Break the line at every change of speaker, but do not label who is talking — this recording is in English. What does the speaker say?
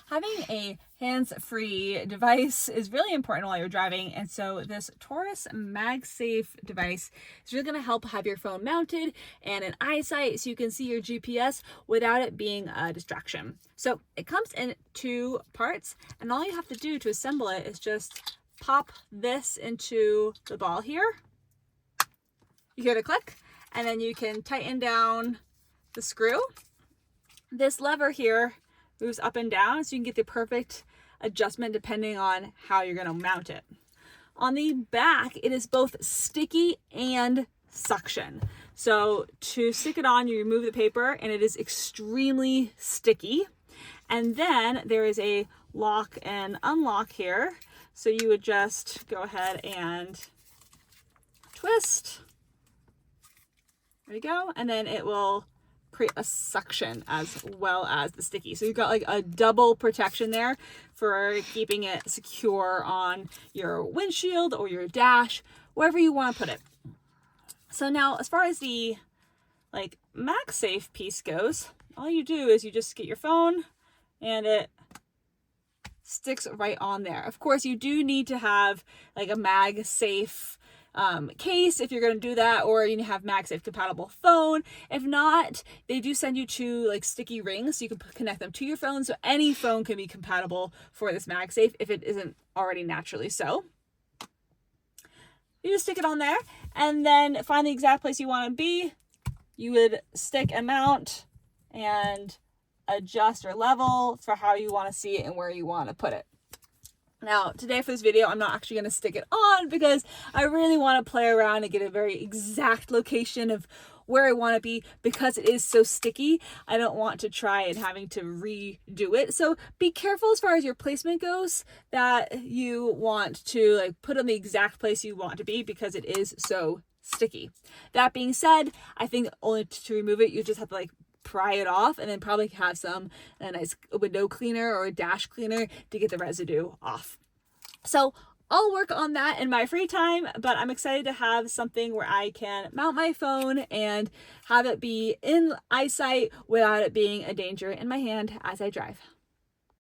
Having a hands-free device is really important while you're driving, and so this Torras MagSafe device is really going to help have your phone mounted and an eyesight so you can see your GPS without it being a distraction. So it comes in two parts, and all you have to do to assemble it is just pop this into the ball here. You hear the click, and then you can tighten down the screw. This lever here moves up and down so you can get the perfect adjustment depending on how you're going to mount it. On the back, it is both sticky and suction. So to stick it on, you remove the paper and it is extremely sticky. And then there is a lock and unlock here. So you would just go ahead and twist. There you go. And then it will create a suction as well as the sticky. So you've got like a double protection there for keeping it secure on your windshield or your dash, wherever you want to put it. So now as far as the like MagSafe piece goes, all you do is you just get your phone and it sticks right on there. Of course, you do need to have like a MagSafe case if you're going to do that, or you have MagSafe compatible phone. If not, they do send you two like sticky rings so you can connect them to your phone, so any phone can be compatible for this MagSafe if it isn't already naturally so. You just stick it on there and then find the exact place you want to be. You would stick and mount and adjust or level for how you want to see it and where you want to put it. Now, today for this video, I'm not actually going to stick it on because I really want to play around and get a very exact location of where I want to be because it is so sticky. I don't want to try and having to redo it. So be careful as far as your placement goes that you want to like put on the exact place you want to be because it is so sticky. That being said, I think only to remove it, you just have to like pry it off and then probably have a nice window cleaner or a dash cleaner to get the residue off. So I'll work on that in my free time, but I'm excited to have something where I can mount my phone and have it be in eyesight without it being a danger in my hand as I drive.